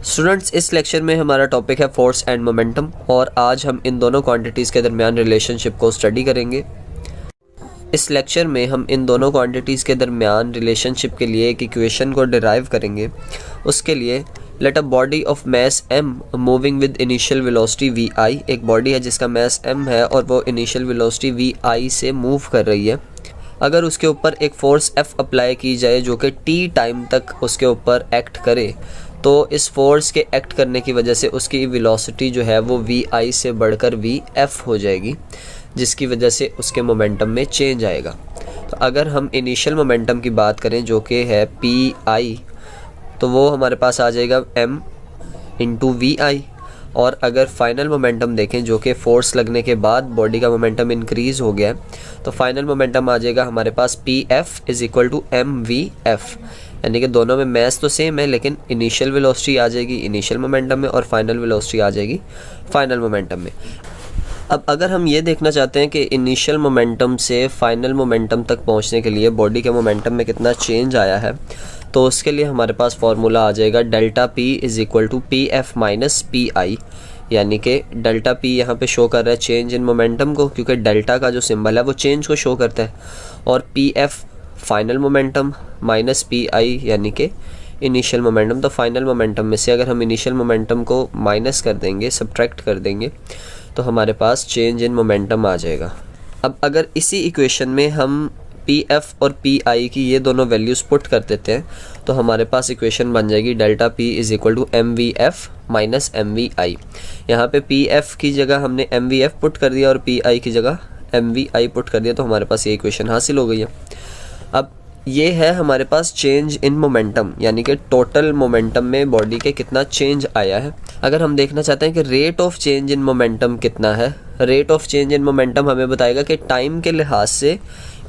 Students, इस lecture में हमारा टॉपिक है फोर्स एंड मोमेंटम और आज हम इन दोनों क्वांटिटीज़ के दरमियान रिलेशनशिप को स्टडी करेंगे। इस लेक्चर में हम इन दोनों क्वांटिटीज़ के दरमियान रिलेशनशिप के लिए एक इक्वेशन को डिराइव करेंगे। उसके लिए let a body of mass m moving with initial velocity vi, एक बॉडी है जिसका मैस m है और वो इनिशियल वेलोसिटी vi से मूव कर रही है। अगर उसके ऊपर एक फोर्स F अप्लाई की जाए जो कि t टाइम तक उसके ऊपर एक्ट करे, तो इस फोर्स के एक्ट करने की वजह से उसकी वेलोसिटी जो है वो vi से बढ़कर vf हो जाएगी, जिसकी वजह से उसके मोमेंटम में चेंज आएगा। तो अगर हम इनिशियल मोमेंटम की बात करें जो कि है pi, तो वो हमारे पास आ जाएगा m इंटू vi। और अगर फाइनल मोमेंटम देखें जो कि फोर्स लगने के बाद बॉडी का मोमेंटम इंक्रीज़ हो गया, तो फाइनल मोमेंटम आ जाएगा हमारे पास pf is equal to mvf, यानी कि दोनों में मैस तो सेम है लेकिन इनिशियल वेलोसिटी आ जाएगी इनिशियल मोमेंटम में और फाइनल वेलोसिटी आ जाएगी फाइनल मोमेंटम में। अब अगर हम ये देखना चाहते हैं कि इनिशियल मोमेंटम से फाइनल मोमेंटम तक पहुंचने के लिए बॉडी के मोमेंटम में कितना चेंज आया है, तो उसके लिए हमारे पास फार्मूला आ जाएगा delta p is equal to p f minus p i, यानी कि डेल्टा p यहाँ पे शो कर रहा है चेंज इन मोमेंटम को, क्योंकि डेल्टा का जो सिंबल है वो चेंज को शो करता है, और P F final momentum minus p i यानी कि इनिशियल मोमेंटम। तो फाइनल मोमेंटम में से अगर हम इनिशियल मोमेंटम को माइनस कर देंगे, सब्ट्रैक्ट कर देंगे, तो हमारे पास चेंज इन मोमेंटम आ जाएगा। अब अगर इसी इक्वेशन में हम पी एफ और पी आई की ये दोनों वैल्यूज़ पुट कर देते हैं, तो हमारे पास इक्वेशन बन जाएगी delta P is equal to M V F minus M we I. यहाँ पर पी एफ की जगह हमने एम वी एफ पुट कर दिया और पी आई की जगह एम वी आई पुट कर दिया, तो हमारे पास ये इक्वेशन हासिल हो गई है। अब ये है हमारे पास चेंज इन मोमेंटम, यानी कि टोटल मोमेंटम में बॉडी के कितना चेंज आया है। अगर हम देखना चाहते हैं कि rate of change in momentum कितना है, rate of change in momentum हमें बताएगा कि टाइम के लिहाज से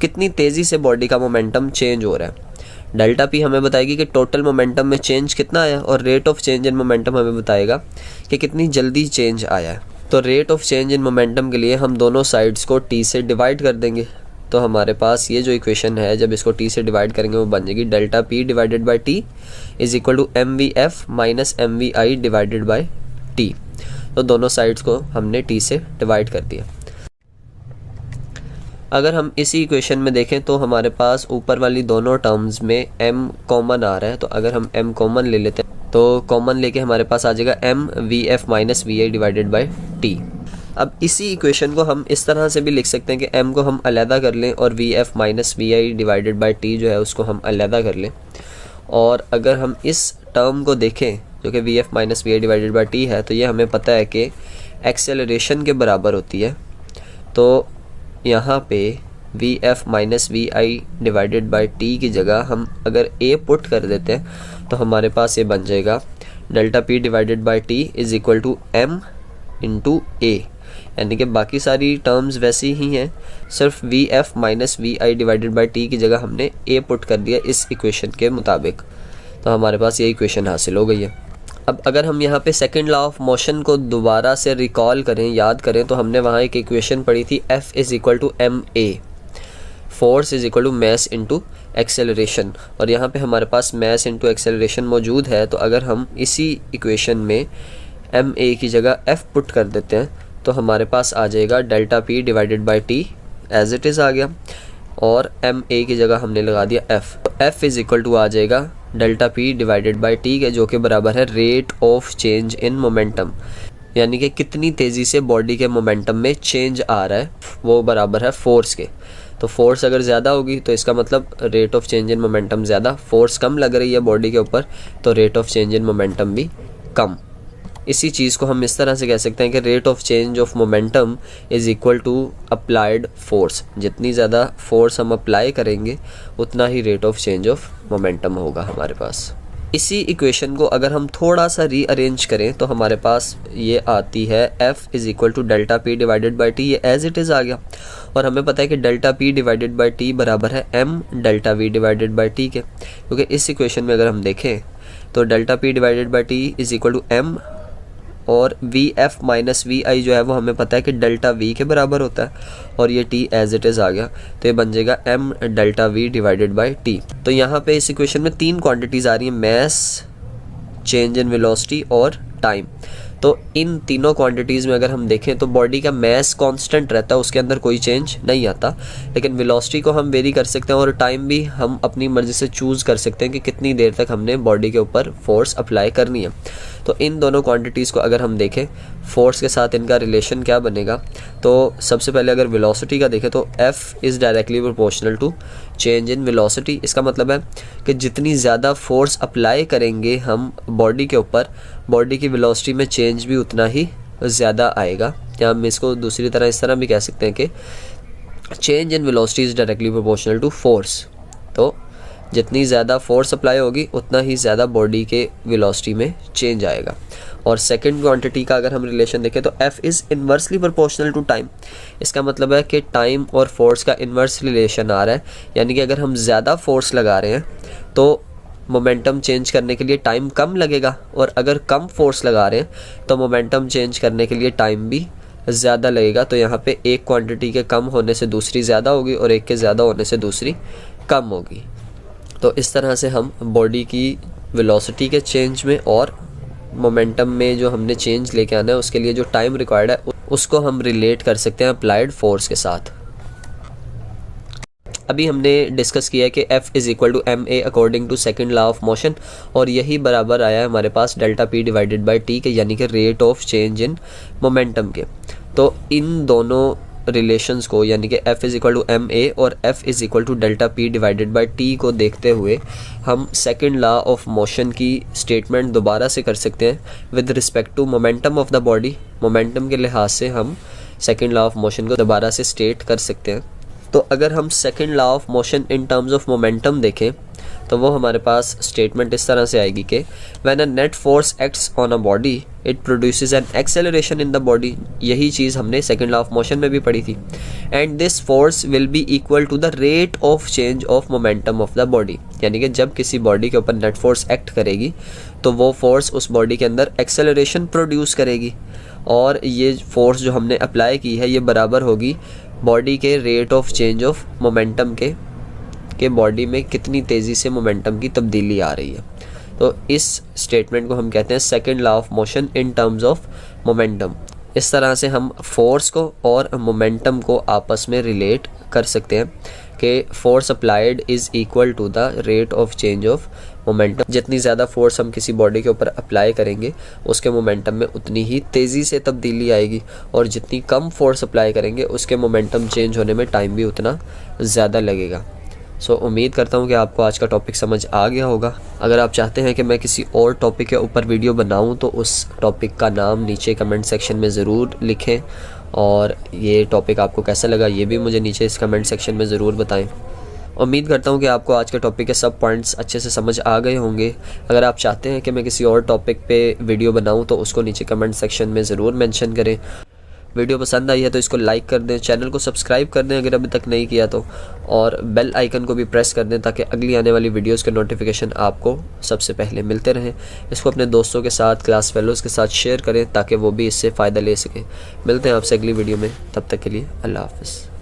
कितनी तेज़ी से बॉडी का मोमेंटम चेंज हो रहा है। डेल्टा पी हमें बताएगी कि टोटल मोमेंटम में चेंज कितना आया, और rate of change in momentum हमें बताएगा कि कितनी जल्दी चेंज आया है। तो rate of change in momentum के लिए हम दोनों साइड्स को टी से डिवाइड कर देंगे, तो हमारे पास ये जो इक्वेशन है जब इसको t से डिवाइड करेंगे वो बन जाएगी delta p divided by t is equal to M V F minus M we i divided by t। तो दोनों साइड्स को हमने t से डिवाइड कर दिया। अगर हम इसी इक्वेशन में देखें तो हमारे पास ऊपर वाली दोनों टर्म्स में m कॉमन आ रहा है, तो अगर हम m कॉमन ले लेते हैं तो कॉमन लेके हमारे पास आ जाएगा m V F minus v i divided by t. अब इसी इक्वेशन को हम इस तरह से भी लिख सकते हैं कि m को हम अलहदा कर लें और v F minus v i divided by t जो है उसको हम अलहदा कर लें। और अगर हम इस टर्म को देखें जो कि v F minus v i divided by t है, तो ये हमें पता है कि एक्सेलरेशन के बराबर होती है। तो यहाँ पे v F minus v i divided by t की जगह हम अगर a पुट कर देते हैं तो हमारे पास ये बन जाएगा delta p divided by t is equal to m into a, यानी कि बाकी सारी टर्म्स वैसी ही हैं, सिर्फ v F minus v i divided by t की जगह हमने a पुट कर दिया इस इक्वेशन के मुताबिक। तो हमारे पास ये इक्वेशन हासिल हो गई है। अब अगर हम यहाँ पे सेकंड लॉ ऑफ मोशन को दोबारा से रिकॉल करें, याद करें, तो हमने वहाँ एक इक्वेशन पढ़ी थी F is equal to m a, force is equal to mass into acceleration, और यहाँ पे हमारे पास मैस इंटू एक्सेलरेशन मौजूद है। तो अगर हम इसी इक्वेशन में एम ए की जगह F पुट कर देते हैं तो हमारे पास आ जाएगा delta p divided by T as it is आ गया, और एम ए की जगह हमने लगा दिया F, तो F इज़ इक्वल टू आ जाएगा delta p divided by t के, जो कि बराबर है rate of change in momentum, यानी कि कितनी तेज़ी से बॉडी के मोमेंटम में चेंज आ रहा है, वो बराबर है फोर्स के। तो फोर्स अगर ज़्यादा होगी तो इसका मतलब rate of change in momentum ज़्यादा, फोर्स कम लग रही है बॉडी के ऊपर तो rate of change in momentum भी कम। इसी चीज़ को हम इस तरह से कह सकते हैं कि rate of change of momentum is equal to applied force. जितनी ज़्यादा फोर्स हम अप्लाई करेंगे उतना ही rate of change of momentum होगा हमारे पास। इसी इक्वेशन को अगर हम थोड़ा सा रीअरेंज करें तो हमारे पास ये आती है F is equal to delta p divided by t, ये एज इट इज़ आ गया, और हमें पता है कि delta p divided by t बराबर है m delta v divided by t के, क्योंकि इस इक्वेशन में अगर हम देखें तो delta p divided by t is equal to m, और v F minus v i जो है वो हमें पता है कि डेल्टा वी के बराबर होता है, और ये टी एज इट इज़ आ गया, तो ये बन जाएगा m delta v divided by t. तो यहाँ पे इस इक्वेशन में तीन क्वांटिटीज़ आ रही हैं, मैस, चेंज इन वेलोसिटी और टाइम। तो इन तीनों क्वांटिटीज़ में अगर हम देखें तो बॉडी का मास कांस्टेंट रहता है, उसके अंदर कोई चेंज नहीं आता, लेकिन वेलोसिटी को हम वेरी कर सकते हैं और टाइम भी हम अपनी मर्ज़ी से चूज़ कर सकते हैं कि कितनी देर तक हमने बॉडी के ऊपर फोर्स अप्लाई करनी है। तो इन दोनों क्वांटिटीज़ को अगर हम देखें फोर्स के साथ इनका रिलेशन क्या बनेगा, तो सबसे पहले अगर वेलोसिटी का देखें तो F is directly proportional to change in velocity. इसका मतलब है कि जितनी ज़्यादा फोर्स अप्लाई करेंगे हम बॉडी के ऊपर, बॉडी की वेलोसिटी में चेंज भी उतना ही ज़्यादा आएगा। या हम इसको दूसरी तरह इस तरह भी कह सकते हैं कि change in velocity is directly proportional to force. तो जितनी ज़्यादा फोर्स अप्लाई होगी उतना ही ज़्यादा बॉडी के वेलोसिटी में चेंज आएगा। और सेकंड क्वांटिटी का अगर हम रिलेशन देखें तो F is inversely proportional to time. इसका मतलब है कि टाइम और फोर्स का इन्वर्स रिलेशन आ रहा है, यानी कि अगर हम ज़्यादा फोर्स लगा रहे हैं तो मोमेंटम चेंज करने के लिए टाइम कम लगेगा, और अगर कम फोर्स लगा रहे हैं तो मोमेंटम चेंज करने के लिए टाइम भी ज़्यादा लगेगा। तो यहाँ पे एक क्वांटिटी के कम होने से दूसरी ज़्यादा होगी और एक के ज़्यादा होने से दूसरी कम होगी। तो इस तरह से हम बॉडी की वेलोसिटी के चेंज में और मोमेंटम में जो हमने चेंज लेके आना है उसके लिए जो टाइम रिक्वायर्ड है उसको हम रिलेट कर सकते हैं अप्लाइड फोर्स के साथ। अभी हमने डिस्कस किया है कि F is equal to ma according to second law of motion, और यही बराबर आया है हमारे पास delta P divided by T के, यानी कि rate of change in momentum के। तो इन दोनों रिलेशंस को, यानी कि F is equal to ma और F is equal to delta P divided by T को देखते हुए हम सेकंड लॉ ऑफ मोशन की स्टेटमेंट दोबारा से कर सकते हैं with respect to momentum of the body. Momentum के लिहाज से हम सेकंड लॉ ऑफ मोशन को दोबारा से स्टेट कर सकते हैं। तो अगर हम second law of motion in terms of momentum देखें तो वो हमारे पास स्टेटमेंट इस तरह से आएगी कि when a net force acts on a body it produces an acceleration in the body. यही चीज़ हमने सेकंड लॉ ऑफ मोशन में भी पढ़ी थी। And this force will be equal to the rate of change of momentum of the body, यानी कि जब किसी बॉडी के ऊपर नेट फोर्स एक्ट करेगी तो वो फोर्स उस बॉडी के अंदर एक्सेलरेशन प्रोड्यूस करेगी, और ये फोर्स जो हमने अप्लाई की है ये बराबर होगी बॉडी के rate of change of momentum के बॉडी में कितनी तेज़ी से मोमेंटम की तब्दीली आ रही है। तो इस स्टेटमेंट को हम कहते हैं second law of motion in terms of momentum. इस तरह से हम फोर्स को और मोमेंटम को आपस में रिलेट कर सकते हैं कि force applied is equal to the rate of change of momentum. जितनी ज़्यादा फोर्स हम किसी बॉडी के ऊपर अप्लाई करेंगे उसके मोमेंटम में उतनी ही तेज़ी से तब्दीली आएगी, और जितनी कम फोर्स अप्लाई करेंगे उसके मोमेंटम चेंज होने में टाइम भी उतना ज़्यादा लगेगा। उम्मीद करता हूँ कि आपको आज का टॉपिक समझ आ गया होगा। अगर आप चाहते हैं कि मैं किसी और टॉपिक के ऊपर वीडियो बनाऊँ तो उस टॉपिक का नाम नीचे कमेंट सेक्शन में ज़रूर लिखें, और ये टॉपिक आपको कैसा लगा ये भी मुझे नीचे इस कमेंट सेक्शन में ज़रूर बताएं। उम्मीद करता हूँ कि आपको आज के टॉपिक के सब पॉइंट्स अच्छे से समझ आ गए होंगे। अगर आप चाहते हैं कि मैं किसी और टॉपिक पे वीडियो बनाऊँ तो उसको नीचे कमेंट सेक्शन में ज़रूर मेंशन करें। वीडियो पसंद आई है तो इसको लाइक कर दें, चैनल को सब्सक्राइब कर दें अगर अभी तक नहीं किया तो, और बेल आइकन को भी प्रेस कर दें ताकि अगली आने वाली वीडियोस के नोटिफिकेशन आपको सबसे पहले मिलते रहें। इसको अपने दोस्तों के साथ, क्लास फेलोज़ के साथ शेयर करें ताकि वो भी इससे फ़ायदा ले सकें। मिलते हैं आपसे अगली वीडियो में, तब तक के लिए अल्लाह हाफ़िज़।